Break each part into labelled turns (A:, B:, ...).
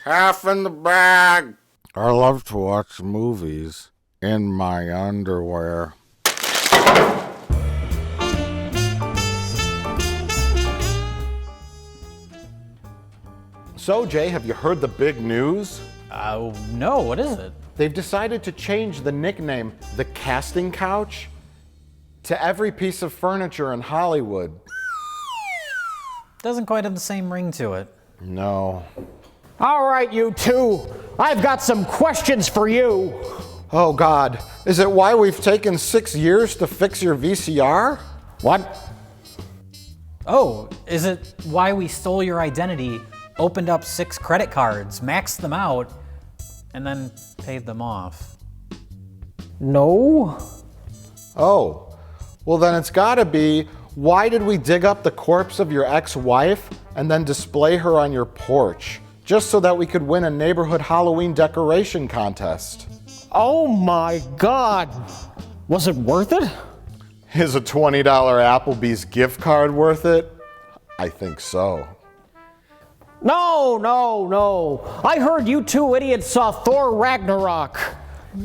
A: half in the bag. I love to watch movies in my underwear.
B: So, Jay, have you heard the big news?
C: No, what is it?
B: They've decided to change the nickname, the casting couch, to every piece of furniture in Hollywood.
C: Doesn't quite have the same ring to it.
B: No.
D: All right, you two. I've got some questions for you.
B: Oh, God. Is it why we've taken 6 years to fix your VCR?
D: What?
C: Oh, is it why we stole your identity, opened up 6 credit cards, maxed them out, and then paid them off?
D: No.
B: Oh. Well, then it's gotta be, why did we dig up the corpse of your ex-wife and then display her on your porch? Just so that we could win a neighborhood Halloween decoration contest.
D: Oh my God. Was it worth it?
B: Is a $20 Applebee's gift card worth it? I think so.
D: No. I heard you two idiots saw Thor Ragnarok.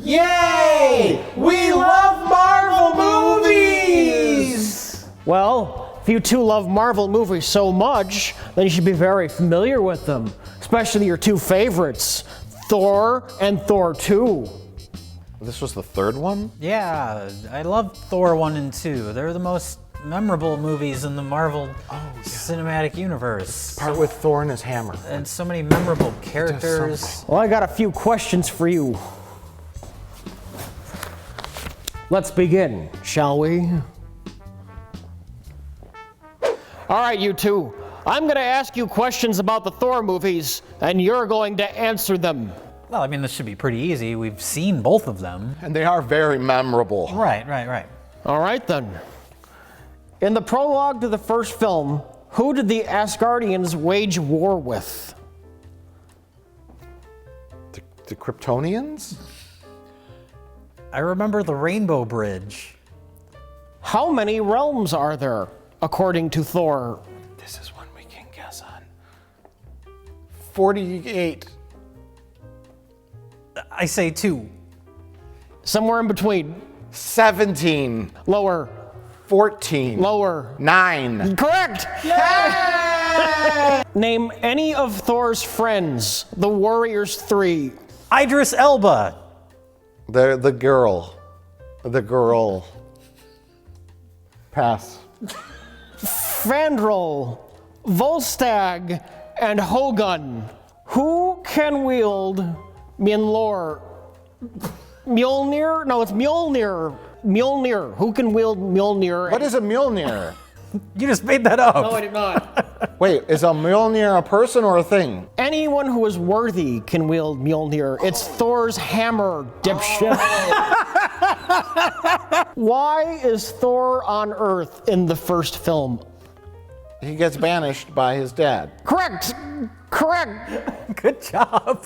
E: Yay! We love Marvel movies!
D: Well, if you two love Marvel movies so much, then you should be very familiar with them. Especially your two favorites, Thor and Thor 2.
B: This was the third one?
C: Yeah, I love Thor 1 and 2. They're the most memorable movies in the Marvel cinematic universe.
B: Part with Thor and his hammer.
C: And so many memorable characters.
D: Well, I got a few questions for you. Let's begin, shall we? All right, you two. I'm going to ask you questions about the Thor movies, and you're going to answer them.
C: Well, I mean, this should be pretty easy. We've seen both of them.
B: And they are very memorable.
C: Right.
D: All right, then. In the prologue to the first film, who did the Asgardians wage war with?
B: The Kryptonians?
C: I remember the Rainbow Bridge.
D: How many realms are there, according to Thor?
B: This is one we can guess on. 48.
C: I say 2.
D: Somewhere in between.
B: 17.
D: Lower.
B: 14.
D: Lower.
B: 9.
D: Correct! Name any of Thor's friends, the Warriors 3.
C: Idris Elba.
B: The girl. The girl. Pass.
D: Fandral, Volstagg, and Hogun. Who can wield Mjolnir? Mjolnir? No, it's Mjolnir. Mjolnir. Who can wield Mjolnir?
B: What is a Mjolnir?
C: You just made that up.
D: No, I did not.
B: Wait, is a Mjolnir a person or a thing?
D: Anyone who is worthy can wield Mjolnir. It's Thor's hammer, dipshit. Why is Thor on Earth in the first film?
B: He gets banished by his dad.
D: Correct!
C: Good job.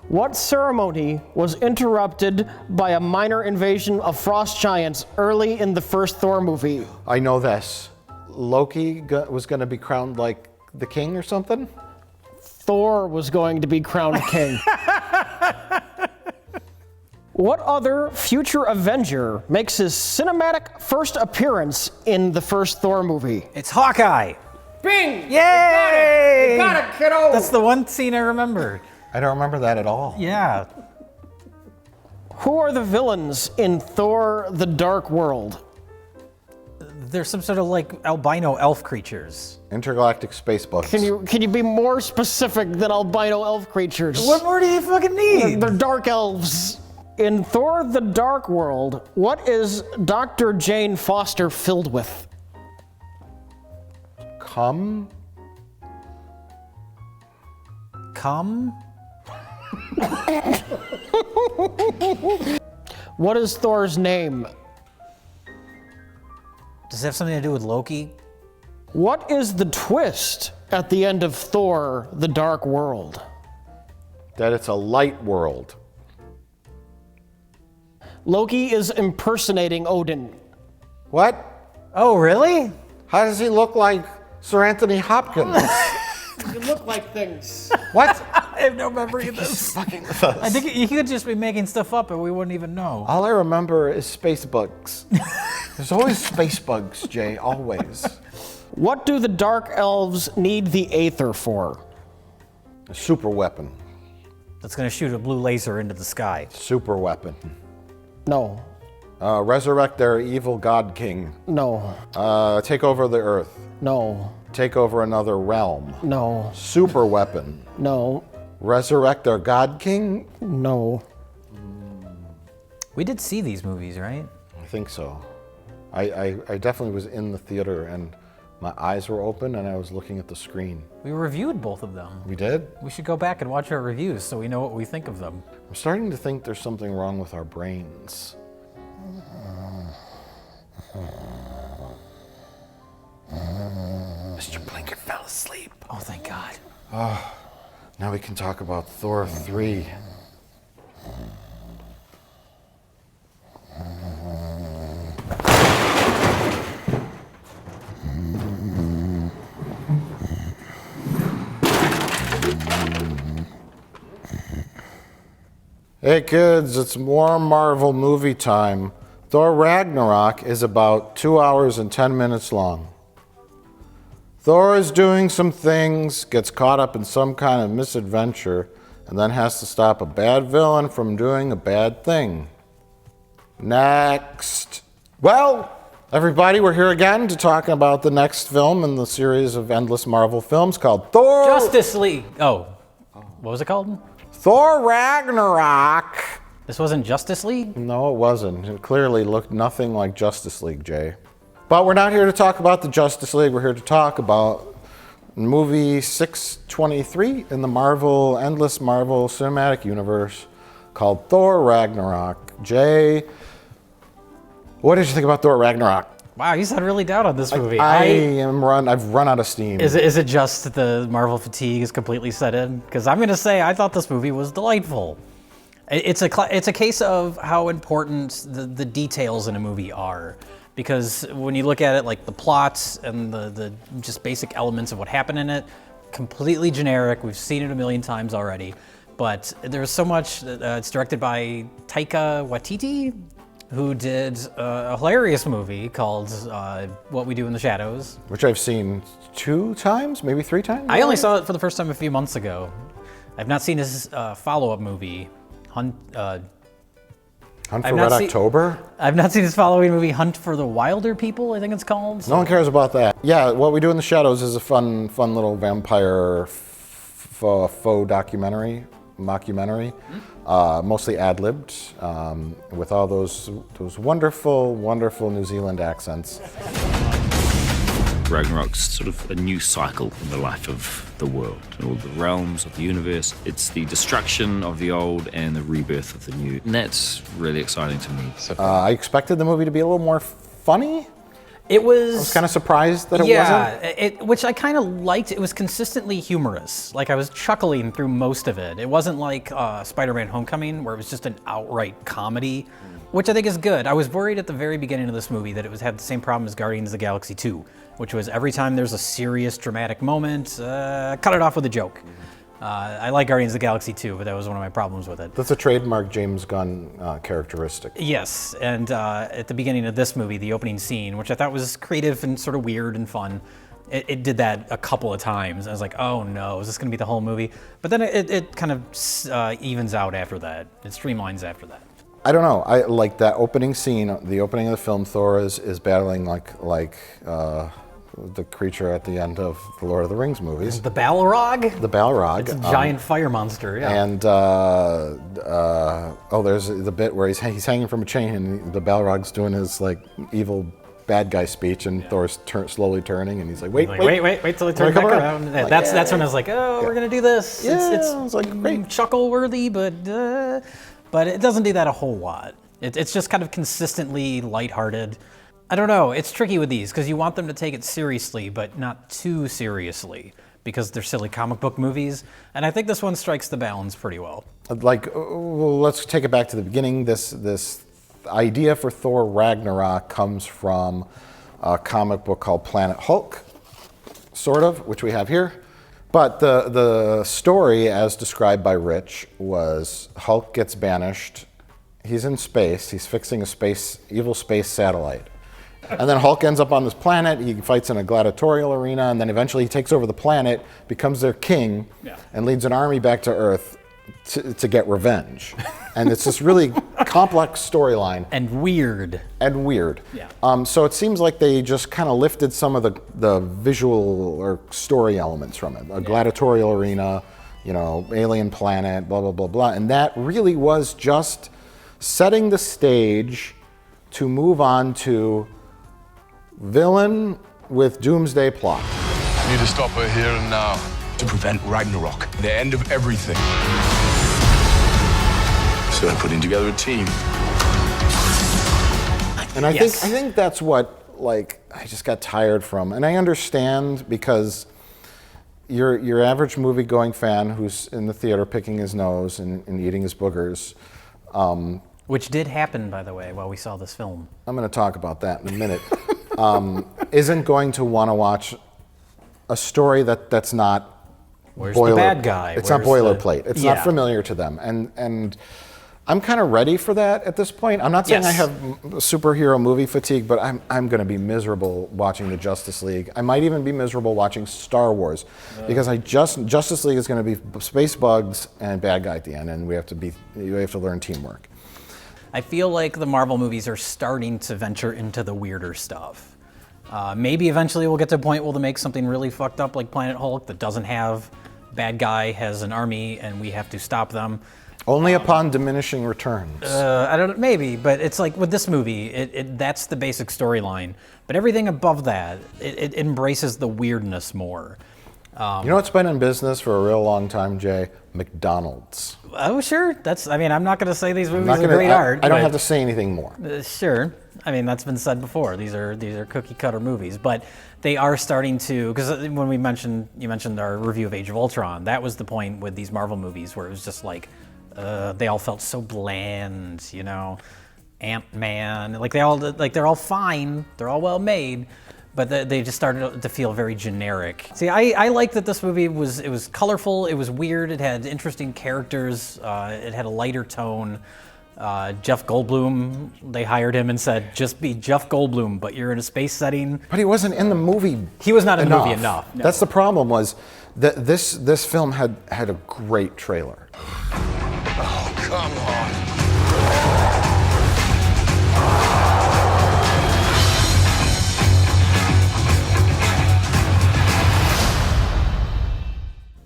D: What ceremony was interrupted by a minor invasion of frost giants early in the first Thor movie?
B: I know this. Loki was going to be crowned like the king or something?
D: Thor was going to be crowned king. What other future Avenger makes his cinematic first appearance in the first Thor movie?
C: It's Hawkeye.
E: Bing!
C: Yay!
E: You got it, kiddo!
C: That's the one scene I remember.
B: I don't remember that at all.
C: Yeah.
D: Who are the villains in Thor: The Dark World?
C: There's some sort of like albino elf creatures.
B: Intergalactic space bugs.
D: Can you be more specific than albino elf creatures?
C: What more do you fucking need?
D: They're dark elves. In Thor: The Dark World, what is Dr. Jane Foster filled with?
B: Cum?
D: What is Thor's name?
C: Does it have something to do with Loki?
D: What is the twist at the end of Thor: The Dark World?
B: That it's a light world.
D: Loki is impersonating Odin.
B: What?
C: Oh, really?
B: How does he look like Sir Anthony Hopkins?
D: look like things.
B: What?
C: I have no memory of this.
B: Fucking with us.
C: I think you could just be making stuff up and we wouldn't even know.
B: All I remember is space bugs. There's always space bugs, Jay, always.
D: What do the dark elves need the Aether for?
B: A super weapon.
C: That's gonna shoot a blue laser into the sky.
B: Super weapon.
D: No.
B: Resurrect their evil god king.
D: No.
B: Take over the earth.
D: No.
B: Take over another realm.
D: No.
B: Super weapon.
D: No.
B: Resurrect their god king?
D: No.
C: We did see these movies, right?
B: I think so. I definitely was in the theater and my eyes were open and I was looking at the screen.
C: We reviewed both of them.
B: We did?
C: We should go back and watch our reviews so we know what we think of them.
B: I'm starting to think there's something wrong with our brains. Mr. Plinkett fell asleep.
C: Oh, thank God.
B: Now we can talk about Thor 3. Hey kids, it's more Marvel movie time. Thor Ragnarok is about 2 hours and 10 minutes long. Thor is doing some things, gets caught up in some kind of misadventure, and then has to stop a bad villain from doing a bad thing. Next. Well, everybody, we're here again to talk about the next film in the series of endless Marvel films called Thor...
C: Justice League. Oh, what was it called?
B: Thor Ragnarok.
C: This wasn't Justice League?
B: No, it wasn't. It clearly looked nothing like Justice League, Jay. But we're not here to talk about the Justice League. We're here to talk about movie 623 in the endless Marvel Cinematic Universe called Thor Ragnarok. Jay, what did you think about Thor Ragnarok?
C: Wow, you sound really down on this movie.
B: I've run out of steam.
C: Is it just the Marvel fatigue is completely set in? Because I'm going to say I thought this movie was delightful. It's a case of how important the details in a movie are. Because when you look at it, like the plots and the just basic elements of what happened in it, completely generic. We've seen it a million times already. But there's so much. It's directed by Taika Waititi, who did a hilarious movie called What We Do in the Shadows.
B: Which I've seen 2 times, maybe 3 times?
C: I only saw it for the first time a few months ago. I've not seen his follow-up movie, Hunt
B: Hunt for Red October?
C: I've not seen his following movie, Hunt for the Wilder People, I think it's called.
B: No one cares about that. Yeah, What We Do in the Shadows is a fun little vampire faux documentary, mockumentary, mostly ad-libbed, with all those wonderful New Zealand accents.
F: Ragnarok's sort of a new cycle in the life of the world, all the realms of the universe. It's the destruction of the old and the rebirth of the new. And that's really exciting to me.
B: I expected the movie to be a little more funny.
C: It was...
B: I was kind of surprised that it wasn't.
C: Which I kind of liked. It was consistently humorous. Like, I was chuckling through most of it. It wasn't like Spider-Man Homecoming, where it was just an outright comedy, which I think is good. I was worried at the very beginning of this movie that it had the same problem as Guardians of the Galaxy 2, which was every time there's a serious, dramatic moment, cut it off with a joke. I like Guardians of the Galaxy 2, but that was one of my problems with it.
B: That's a trademark James Gunn characteristic.
C: Yes, and at the beginning of this movie, the opening scene, which I thought was creative and sort of weird and fun, it did that a couple of times. I was like, oh no, is this going to be the whole movie? But then it kind of evens out after that. It streamlines after that.
B: I don't know. I like that opening scene. The opening of the film, Thor is battling like the creature at the end of the Lord of the Rings movies.
C: The Balrog?
B: The Balrog.
C: It's a giant fire monster, yeah.
B: And there's the bit where he's hanging from a chain, and the Balrog's doing his like evil bad guy speech, and Thor's slowly turning, and he's like, wait
C: till he turns back around.
B: Like,
C: that's when I was like, oh, we're gonna do this.
B: Yeah,
C: It's
B: like great,
C: chuckle worthy, but it doesn't do that a whole lot. It's just kind of consistently lighthearted. I don't know, it's tricky with these because you want them to take it seriously, but not too seriously because they're silly comic book movies. And I think this one strikes the balance pretty well.
B: Like, well, let's take it back to the beginning. This idea for Thor Ragnarok comes from a comic book called Planet Hulk, sort of, which we have here. But the story, as described by Rich, was Hulk gets banished. He's in space. He's fixing a evil space satellite. And then Hulk ends up on this planet. He fights in a gladiatorial arena, and then eventually he takes over the planet, becomes their king, and leads an army back to Earth to get revenge. And it's this really complex storyline.
C: And weird.
B: Yeah. So it seems like they just kind of lifted some of the visual or story elements from it. A gladiatorial arena, alien planet, blah, blah, blah, blah. And that really was just setting the stage to move on to villain with doomsday plot.
G: I need to stop her here and now to prevent Ragnarok, the end of everything. So I'm putting together a team.
B: And I think that's what I just got tired from. And I understand because your average movie-going fan who's in the theater picking his nose and eating his boogers.
C: Which did happen, by the way, while we saw this film.
B: I'm going to talk about that in a minute. Isn't going to want to watch a story that's not
C: Where's the bad guy?
B: It's not boilerplate. It's not familiar to them. And I'm kind of ready for that at this point. I'm not saying I have superhero movie fatigue, but I'm going to be miserable watching the Justice League. I might even be miserable watching Star Wars because Justice League is going to be space bugs and bad guy at the end, and we have to learn teamwork.
C: I feel like the Marvel movies are starting to venture into the weirder stuff. Maybe eventually we'll get to a point where they'll make something really fucked up like Planet Hulk that doesn't have bad guy, has an army, and we have to stop them.
B: Only upon diminishing returns.
C: I don't know, maybe, but it's like with this movie, that's the basic storyline. But everything above that, it embraces the weirdness more.
B: You know what's been in business for a real long time, Jay? McDonald's.
C: Oh, sure. I'm not going to say these movies are great art.
B: I don't have to say anything more.
C: Sure. I mean, that's been said before. These are cookie cutter movies, but they are starting to, because when you mentioned our review of Age of Ultron, that was the point with these Marvel movies where it was just like, they all felt so bland, Ant-Man, they're all fine, they're all well made, but they just started to feel very generic. See, I like that this movie was colorful, it was weird, it had interesting characters, it had a lighter tone. Jeff Goldblum, they hired him and said, just be Jeff Goldblum, but you're in a space setting.
B: But he wasn't in the movie.
C: He was not in the movie enough. No.
B: That's the problem was that this film had a great trailer.
G: Oh, come on.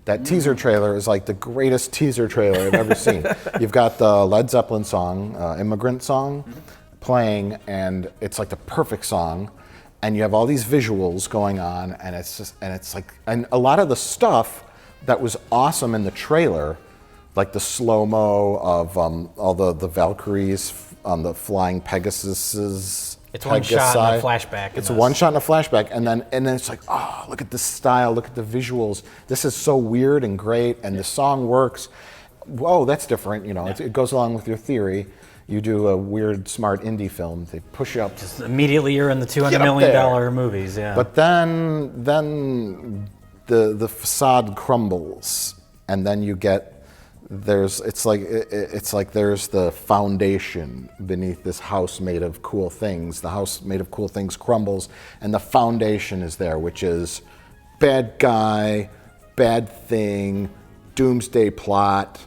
B: That teaser trailer is like the greatest teaser trailer I've ever seen. You've got the Led Zeppelin song, Immigrant Song, playing, and it's like the perfect song. And you have all these visuals going on, and and a lot of the stuff that was awesome in the trailer, like the slow-mo of all the Valkyries on the flying Pegasuses.
C: It's one shot and a flashback.
B: It's one shot and a flashback, and then it's like, oh, look at the style, look at the visuals. This is so weird and great, and the song works. Whoa, that's different. It goes along with your theory. You do a weird, smart indie film. They push you up.
C: Just immediately you're in the $200 million movies. Yeah.
B: But then the facade crumbles, and then you get. It's like there's the foundation beneath this house made of cool things. The house made of cool things crumbles, and the foundation is there, which is bad guy, bad thing, doomsday plot,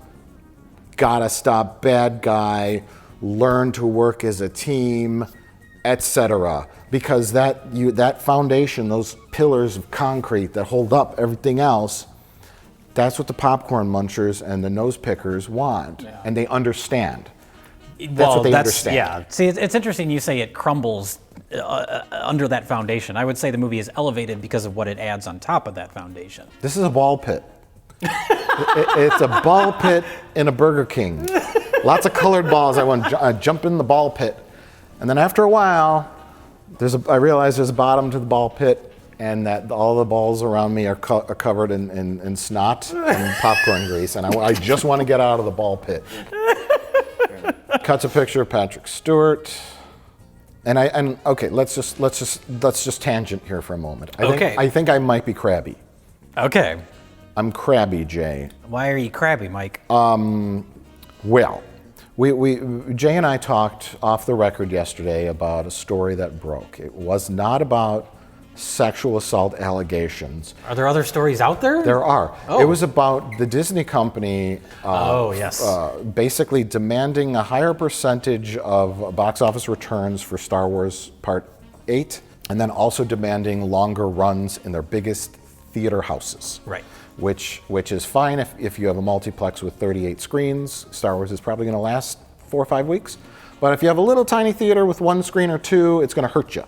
B: gotta stop bad guy, learn to work as a team, etc. Because that foundation, those pillars of concrete that hold up everything else, that's what the popcorn munchers and the nose pickers want, and they understand. That's what they understand.
C: Yeah. See, it's interesting you say it crumbles under that foundation. I would say the movie is elevated because of what it adds on top of that foundation.
B: This is a ball pit. It's a ball pit in a Burger King. Lots of colored balls. I want to jump in the ball pit. And then after a while, I realize there's a bottom to the ball pit, and that all the balls around me are covered in snot and popcorn grease, and I just want to get out of the ball pit. Cuts a picture of Patrick Stewart, and okay, let's just tangent here for a moment. I think I might be crabby.
C: Okay.
B: I'm crabby, Jay.
C: Why are you crabby, Mike?
B: Well, Jay and I talked off the record yesterday about a story that broke. It was not about sexual assault allegations.
C: Are there other stories out there?
B: There are.
C: Oh.
B: It was about the Disney company basically demanding a higher percentage of box office returns for Star Wars Part 8, and then also demanding longer runs in their biggest theater houses.
C: Right.
B: Which is fine if you have a multiplex with 38 screens. Star Wars is probably going to last 4 or 5 weeks. But if you have a little tiny theater with 1 screen or 2, it's going to hurt you.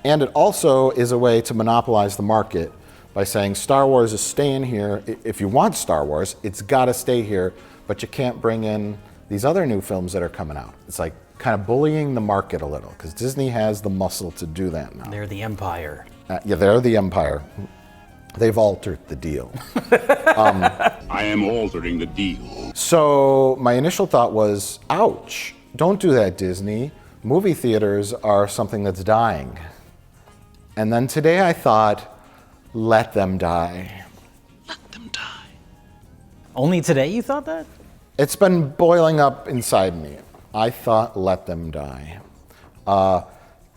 B: And it also is a way to monopolize the market by saying Star Wars is staying here. If you want Star Wars, it's got to stay here, but you can't bring in these other new films that are coming out. It's like kind of bullying the market a little, because Disney has the muscle to do that now.
C: They're the empire.
B: Yeah, they're the empire. They've altered the deal.
H: I am altering the deal.
B: So my initial thought was, ouch, don't do that, Disney. Movie theaters are something that's dying. And then today I thought, let them die.
H: Let them die.
C: Only today you thought that?
B: It's been boiling up inside me. I thought, let them die.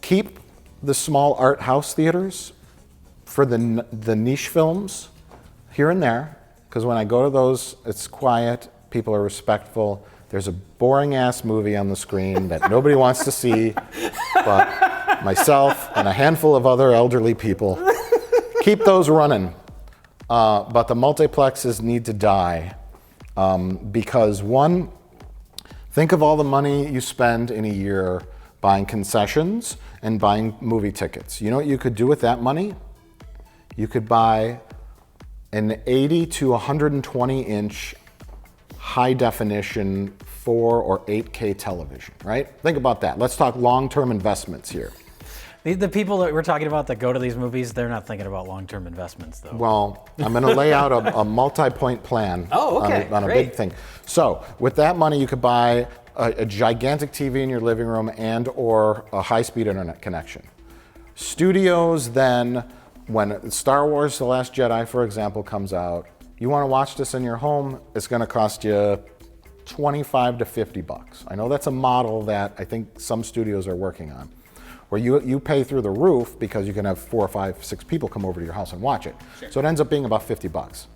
B: Keep the small art house theaters for the niche films here and there, because when I go to those, it's quiet, people are respectful. There's a boring ass movie on the screen that nobody wants to see but myself and a handful of other elderly people. Keep those running. But the multiplexes need to die because one, think of all the money you spend in a year buying concessions and buying movie tickets. You know what you could do with that money? You could buy an 80 to 120 inch high definition 4 or 8K television, right? Think about that. Let's talk long-term investments here.
C: The people that we're talking about that go to these movies, they're not thinking about long-term investments, though.
B: Well, I'm going to lay out a multi-point plan on a big thing. So with that money, you could buy a gigantic TV in your living room and or a high-speed internet connection. Studios then, when Star Wars The Last Jedi, for example, comes out, you want to watch this in your home, it's going to cost you $25 to $50. I know that's a model that I think some studios are working on, where you pay through the roof because you can have 4 or 5, 6 people come over to your house and watch it. Sure. So it ends up being about $50.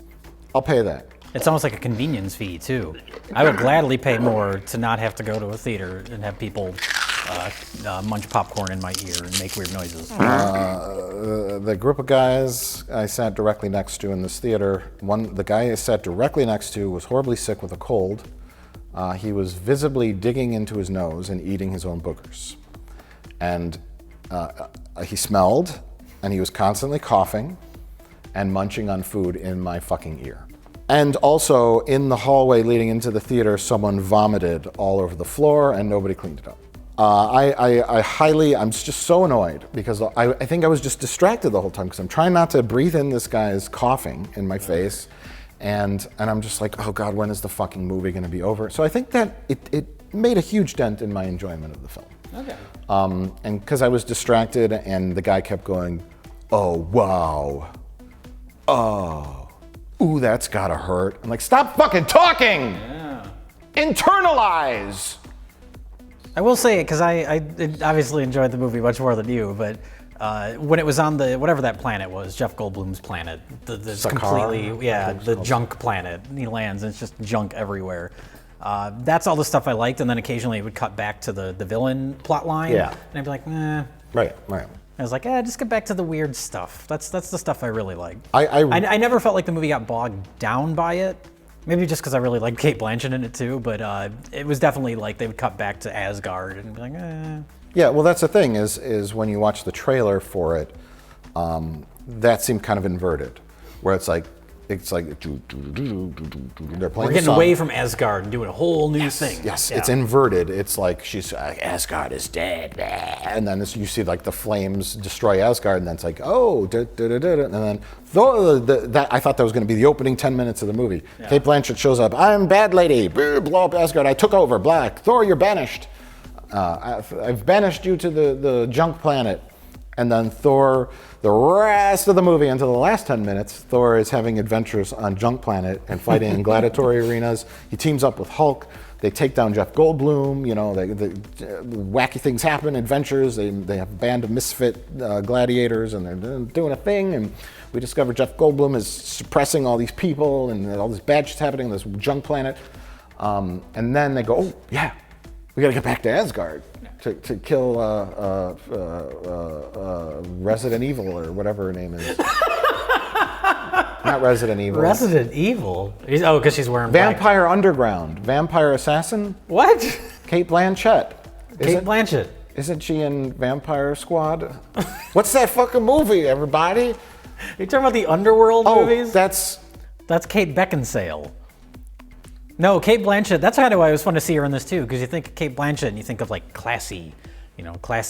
B: I'll pay that.
C: It's almost like a convenience fee, too. I would gladly pay more to not have to go to a theater and have people munch popcorn in my ear and make weird noises.
B: The group of guys I sat directly next to in this theater, the guy I sat directly next to was horribly sick with a cold. He was visibly digging into his nose and eating his own boogers. And he smelled, and he was constantly coughing and munching on food in my fucking ear. And also, in the hallway leading into the theater, someone vomited all over the floor and nobody cleaned it up. I'm just so annoyed because I think I was just distracted the whole time because I'm trying not to breathe in this guy's coughing in my face. And I'm just like, oh God, when is the fucking movie gonna be over? So I think that it made a huge dent in my enjoyment of the film.
C: Okay.
B: And because I was distracted and the guy kept going, oh, wow. Oh, ooh, that's gotta hurt. I'm like, stop fucking talking!
C: Yeah.
B: Internalize!
C: I will say it because I obviously enjoyed the movie much more than you, but when it was on the whatever that planet was, Jeff Goldblum's planet, the junk planet, he lands and it's just junk everywhere. That's all the stuff I liked, and then occasionally it would cut back to the villain plot line, and I'd be like, nah.
B: Right.
C: I was like, just get back to the weird stuff. That's the stuff I really liked.
B: I
C: never felt like the movie got bogged down by it. Maybe just because I really liked Cate Blanchett in it too, but it was definitely like they would cut back to Asgard and be like,
B: Yeah, well, that's the thing is when you watch the trailer for it, that seemed kind of inverted, where it's like they're playing.
C: We're getting away from Asgard and doing a whole new thing.
B: Yes, yeah. It's inverted. It's like she's Asgard is dead, and then you see like the flames destroy Asgard, and then it's like and then I thought that was going to be the opening 10 minutes of the movie. Yeah. Cate Blanchett shows up. I'm bad lady. Blow up Asgard. I took over. Black Thor, you're banished. I've banished you to the junk planet. And then Thor, the rest of the movie, until the last 10 minutes, Thor is having adventures on Junk Planet and fighting in gladiatory arenas. He teams up with Hulk. They take down Jeff Goldblum. You know, wacky things happen, adventures. They have a band of misfit gladiators, and they're doing a thing. And we discover Jeff Goldblum is suppressing all these people, and all this bad shit's happening on this Junk Planet. And then they go, oh, yeah, we got to get back to Asgard to kill Resident Evil or whatever her name is. Not Resident Evil.
C: Resident Evil? Oh, because she's wearing black.
B: Vampire Underground. Vampire Assassin?
C: What?
B: Kate Blanchett.
C: Kate Blanchett.
B: Isn't she in Vampire Squad? What's that fucking movie, everybody?
C: You talking about the Underworld movies?
B: That's
C: Kate Beckinsale. No, Kate Blanchett. That's kind of why it was fun to see her in this too, because you think of Kate Blanchett and you think of like classy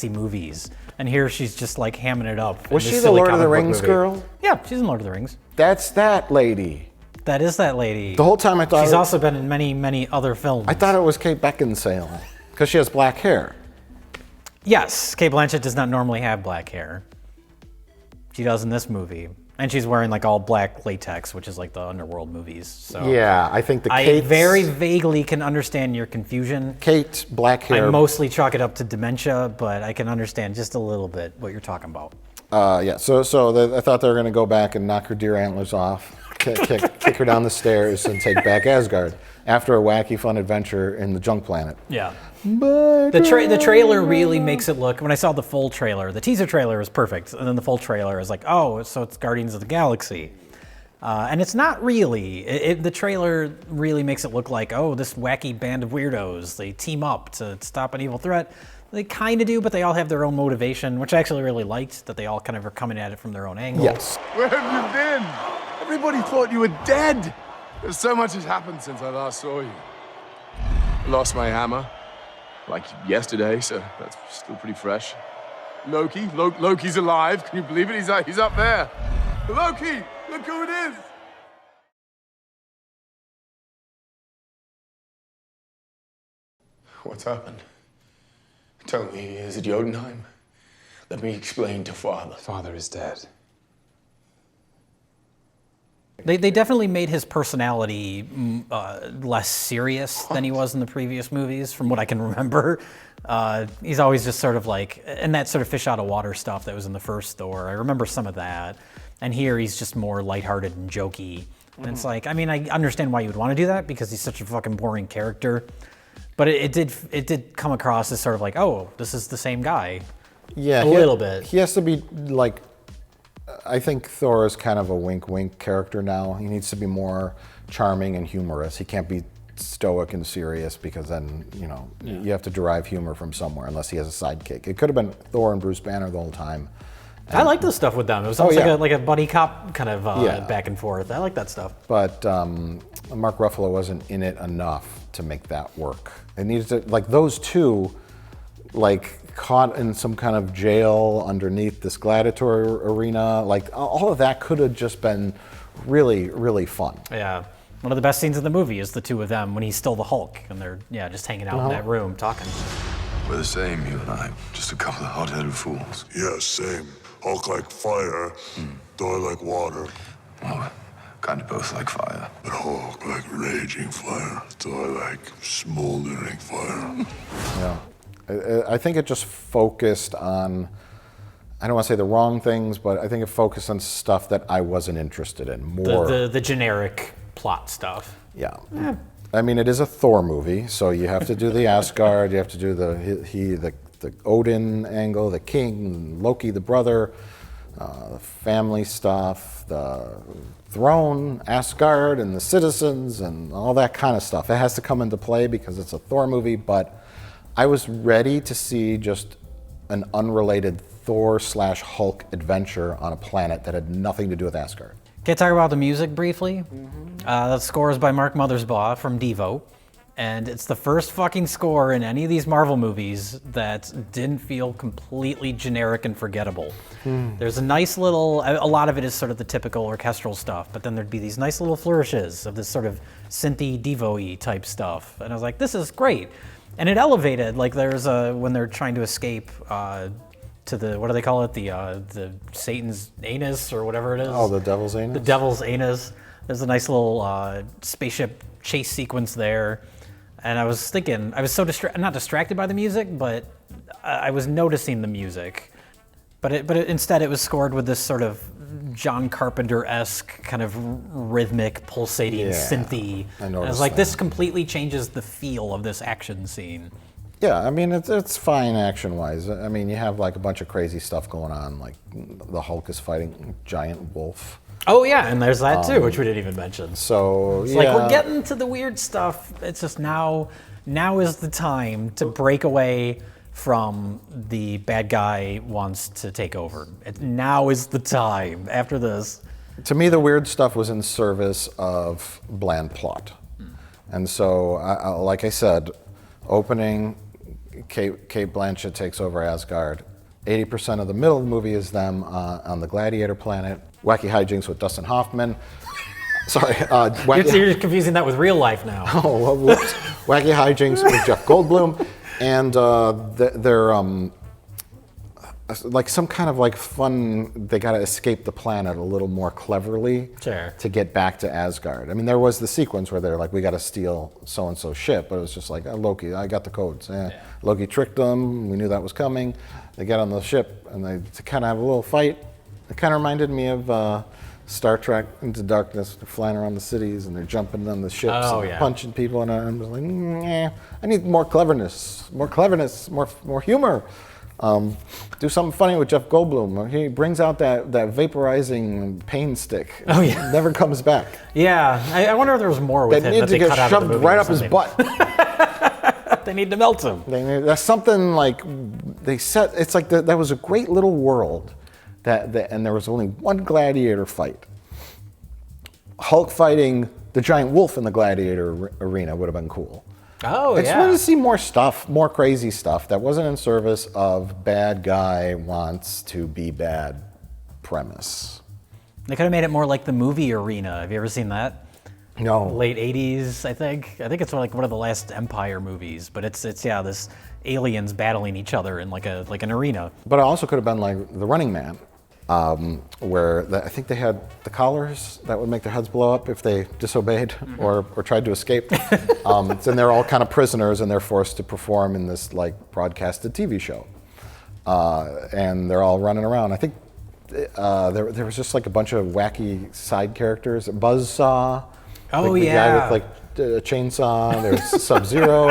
C: movies. And here she's just like hamming it up.
B: Was she the Lord of the Rings girl?
C: Yeah, she's in Lord of the Rings.
B: That's that lady.
C: That is that lady.
B: The whole time I thought
C: she's also been in many, many other films.
B: I thought it was Kate Beckinsale because she has black hair.
C: Yes, Kate Blanchett does not normally have black hair. She does in this movie. And she's wearing like all black latex, which is like the Underworld movies. So
B: yeah, I think
C: I very vaguely can understand your confusion.
B: Kate, black hair.
C: I mostly chalk it up to dementia, but I can understand just a little bit what you're talking about.
B: Yeah, so I thought they were going to go back and knock her deer antlers off, kick her down the stairs, and take back Asgard after a wacky, fun adventure in the Junk Planet.
C: Yeah. The trailer really makes it look, when I saw the full trailer, the teaser trailer was perfect, and then the full trailer is like, oh, so it's Guardians of the Galaxy. And it's not really. The trailer really makes it look like, oh, this wacky band of weirdos, they team up to stop an evil threat. They kind of do, but they all have their own motivation, which I actually really liked, that they all kind of are coming at it from their own angle.
B: Yes.
G: Where have you been? Everybody thought you were dead. There's so much has happened since I last saw you. I lost my hammer, like yesterday, so that's still pretty fresh. Loki's alive. Can you believe it? He's up there. Loki, look who it is.
I: What's happened? Tell me, is it Jotunheim? Let me explain to Father.
J: Father is dead.
C: They definitely made his personality less serious than he was in the previous movies, from what I can remember. He's always just sort of like, and that sort of fish out of water stuff that was in the first Thor. I remember some of that. And here he's just more lighthearted and jokey. And it's like, I mean, I understand why you would want to do that because he's such a fucking boring character. But it did come across as sort of like, oh, this is the same guy.
B: Yeah,
C: a little bit.
B: He has to be like, I think Thor is kind of a wink character now. He needs to be more charming and humorous. He can't be stoic and serious because then, you have to derive humor from somewhere unless he has a sidekick. It could have been Thor and Bruce Banner the whole time.
C: I like this stuff with them. It was almost like a buddy cop kind of back and forth. I like that stuff.
B: But Mark Ruffalo wasn't in it enough to make that work. It needed to, like those two, like caught in some kind of jail underneath this gladiator arena, like all of that could have just been really, really fun.
C: Yeah. One of the best scenes in the movie is the two of them when he's still the Hulk and they're just hanging out in that room talking.
K: We're the same, you and I. Just a couple of hot-headed fools.
L: Yeah, same. Hulk like fire, Thor like water.
K: Well, kind of both like fire.
L: But Hulk like raging fire, Thor like smoldering fire.
B: Yeah. I think it just focused on, I don't want to say the wrong things, but I think it focused on stuff that I wasn't interested in more.
C: The generic plot stuff.
B: Yeah. I mean, it is a Thor movie, so you have to do the Asgard, you have to do the Odin angle, the king, Loki, the brother, the family stuff, the throne, Asgard, and the citizens, and all that kind of stuff. It has to come into play because it's a Thor movie, but I was ready to see just an unrelated Thor/Hulk adventure on a planet that had nothing to do with Asgard.
C: Can I talk about the music briefly? The score is by Mark Mothersbaugh from Devo. And it's the first fucking score in any of these Marvel movies that didn't feel completely generic and forgettable. There's a nice little, a lot of it is sort of the typical orchestral stuff, but then there'd be these nice little flourishes of this sort of synthy, Devo-y type stuff. And I was like, this is great. And it elevated, like there's when they're trying to escape to the, what do they call it? The Satan's anus or whatever it is.
B: Oh, the devil's anus?
C: The devil's anus. There's a nice little spaceship chase sequence there. And I was thinking, I was so not distracted by the music, but I was noticing the music. But instead it was scored with this sort of John Carpenter-esque kind of rhythmic, pulsating, synthy.
B: I
C: was
B: noticed
C: like,
B: that.
C: this completely changes the feel of this action scene.
B: Yeah, I mean, it's fine action-wise. I mean, you have like a bunch of crazy stuff going on, like the Hulk is fighting a giant wolf.
C: Oh yeah, and there's that too, which we didn't even mention.
B: So
C: It's like, we're getting to the weird stuff. It's just now is the time to break away from the bad guy wants to take over. Now is the time after this.
B: To me, the weird stuff was in service of bland plot. And so, like I said, opening, Kate Blanchett takes over Asgard. 80% of the middle of the movie is them on the Gladiator planet. Wacky hijinks with Dustin Hoffman. Sorry,
C: You're confusing that with real life now.
B: Oh, well, whoops. Wacky hijinks with Jeff Goldblum, and they're like some kind of like fun. They got to escape the planet a little more cleverly to get back to Asgard. I mean, there was the sequence where they're like, "We got to steal so and so ship," but it was just like, Loki, I got the codes. Loki tricked them. We knew that was coming. They get on the ship and they kind of have a little fight. It kind of reminded me of Star Trek Into Darkness. They're flying around the cities and they're jumping on the ships and punching people. And I'm just like, I need more cleverness, more humor. Do something funny with Jeff Goldblum. He brings out that vaporizing pain stick.
C: Oh yeah,
B: never comes back.
C: Yeah, I wonder if there was more with him
B: that they cut out of the movie right up his butt.
C: They need to melt him.
B: That's something like they set. It's like that was a great little world. And there was only one gladiator fight. Hulk fighting the giant wolf in the gladiator arena would have been cool.
C: Oh,
B: I just wanted to see more stuff, more crazy stuff that wasn't in service of bad guy wants to be bad premise.
C: They could have made it more like the movie Arena. Have you ever seen that?
B: No.
C: Late 80s, I think. I think it's like one of the last Empire movies, but it's this aliens battling each other in like an arena.
B: But it also could have been like The Running Man. Where I think they had the collars that would make their heads blow up if they disobeyed or tried to escape. And they're all kind of prisoners and they're forced to perform in this like broadcasted TV show. And they're all running around. I think there was just like a bunch of wacky side characters. Buzzsaw.
C: Oh,
B: the guy with like a chainsaw. There's Sub-Zero.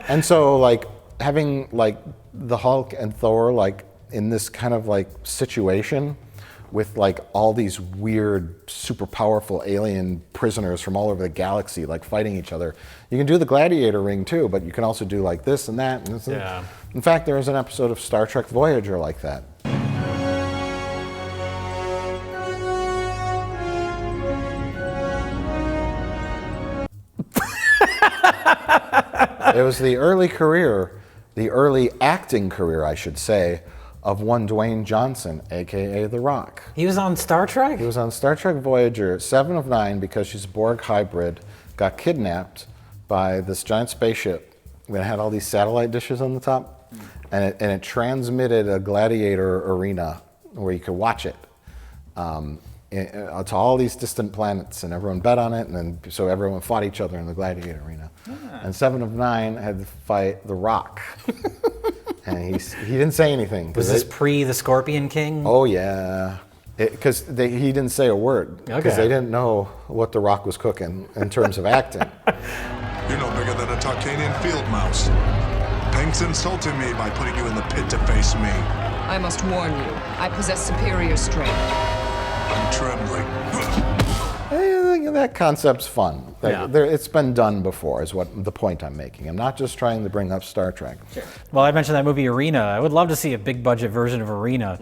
B: And so like having like the Hulk and Thor like in this kind of like situation with like all these weird, super powerful alien prisoners from all over the galaxy like fighting each other. You can do the gladiator ring too, but you can also do like this and that. And this and in fact, there was an episode of Star Trek Voyager like that. It was the early acting career, I should say, of one Dwayne Johnson, a.k.a. The Rock.
C: He was on Star Trek?
B: He was on Star Trek Voyager, 7 of 9, because she's a Borg hybrid, got kidnapped by this giant spaceship that had all these satellite dishes on the top, and it transmitted a gladiator arena where you could watch it to all these distant planets, and everyone bet on it, and then so everyone fought each other in the gladiator arena. And 7 of 9 had to fight The Rock. And he didn't say anything.
C: Was this pre the Scorpion King?
B: Oh yeah, because he didn't say a word because they didn't know what The Rock was cooking in terms of acting.
L: You're no bigger than a Tarkanian field mouse. Pink's insulting me by putting you in the pit to face me.
J: I must warn you, I possess superior strength.
L: I'm trembling.
B: That concept's fun. It's been done before, is what the point I'm making. I'm not just trying to bring up Star Trek.
C: Well, I mentioned that movie Arena. I would love to see a big budget version of Arena.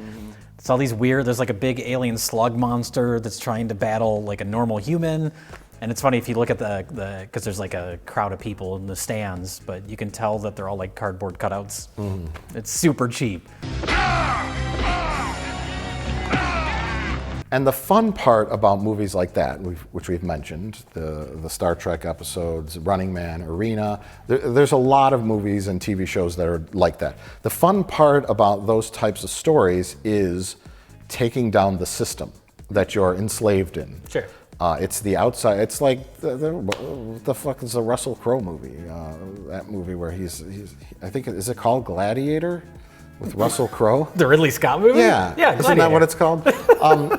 C: It's all these weird, there's like a big alien slug monster that's trying to battle like a normal human. And it's funny if you look at because there's like a crowd of people in the stands, but you can tell that they're all like cardboard cutouts. It's super cheap.
B: And the fun part about movies like that, which we've mentioned, the Star Trek episodes, Running Man, Arena, there's a lot of movies and TV shows that are like that. The fun part about those types of stories is taking down the system that you're enslaved in.
C: Sure.
B: It's the outside. It's like what the fuck is the Russell Crowe movie? That movie where he's I think is it called Gladiator? With Russell Crowe?
C: The Ridley Scott movie?
B: Yeah.
C: Yeah,
B: Isn't that what it's called?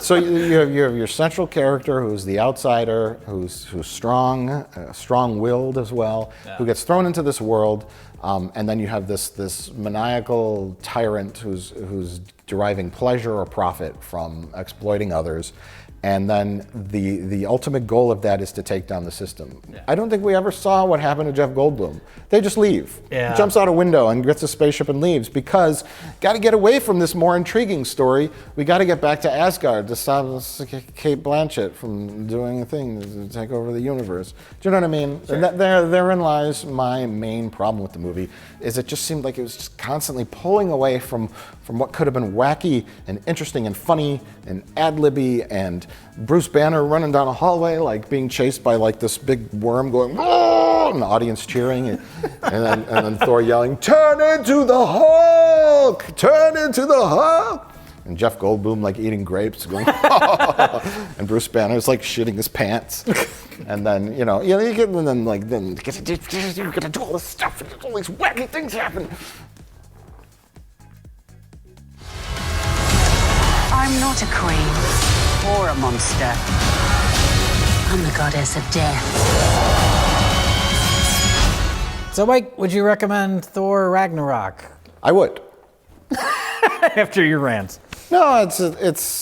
B: So you have your central character who's the outsider, who's strong, strong-willed as well, who gets thrown into this world, and then you have this maniacal tyrant who's deriving pleasure or profit from exploiting others. And then the ultimate goal of that is to take down the system. Yeah. I don't think we ever saw what happened to Jeff Goldblum. They just leave. Yeah. He jumps out a window and gets a spaceship and leaves because got to get away from this more intriguing story. We got to get back to Asgard to stop Kate Blanchett from doing a thing to take over the universe. Do you know what I mean? Sure. And therein lies my main problem with the movie, is it just seemed like it was just constantly pulling away from what could have been wacky and interesting and funny and ad-libby and Bruce Banner running down a hallway like being chased by like this big worm going, "Whoa!" and the audience cheering and then Thor yelling, "Turn into the Hulk! Turn into the Hulk!" And Jeff Goldblum like eating grapes going, and Bruce Banner's like shitting his pants. And then, you get, and then like, then you gotta do all this stuff and all these wacky things happen.
M: I'm not a queen or a monster. I'm the goddess of death.
C: So, Mike, would you recommend Thor Ragnarok?
B: I would.
C: After your rants.
B: No, it's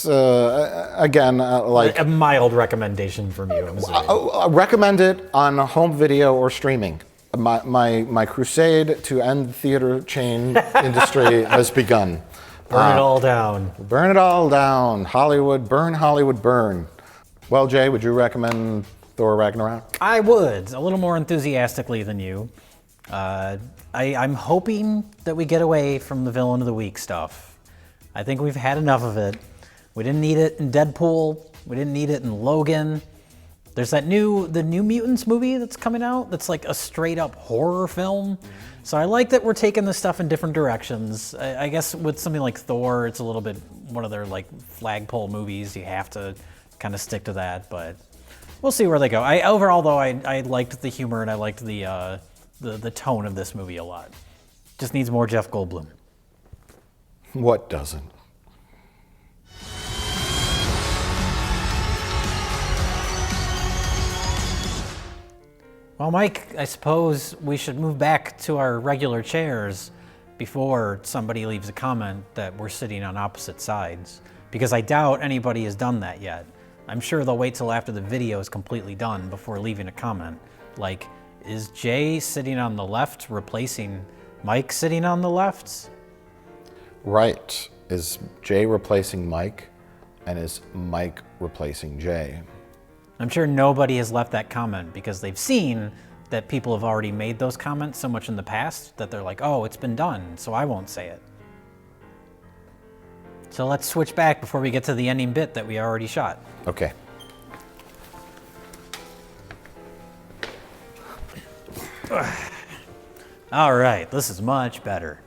B: again like
C: a mild recommendation from you.
B: I recommend it on home video or streaming. My crusade to end the theater chain industry has begun.
C: Burn it all down.
B: Burn it all down. Hollywood, burn. Well, Jay, would you recommend Thor Ragnarok?
C: I would, a little more enthusiastically than you. I'm hoping that we get away from the villain of the week stuff. I think we've had enough of it. We didn't need it in Deadpool. We didn't need it in Logan. There's the New Mutants movie that's coming out that's like a straight up horror film. So I like that we're taking this stuff in different directions. I guess with something like Thor, it's a little bit one of their like flagpole movies. You have to kind of stick to that, but we'll see where they go. Overall though, I liked the humor and I liked the tone of this movie a lot. Just needs more Jeff Goldblum.
B: What doesn't?
C: Well, Mike, I suppose we should move back to our regular chairs before somebody leaves a comment that we're sitting on opposite sides, because I doubt anybody has done that yet. I'm sure they'll wait till after the video is completely done before leaving a comment. Like, is Jay sitting on the left replacing Mike sitting on the left?
B: Right. Is Jay replacing Mike, and is Mike replacing Jay?
C: I'm sure nobody has left that comment because they've seen that people have already made those comments so much in the past that they're like, oh, it's been done, so I won't say it. So let's switch back before we get to the ending bit that we already shot.
B: Okay.
C: All right, this is much better.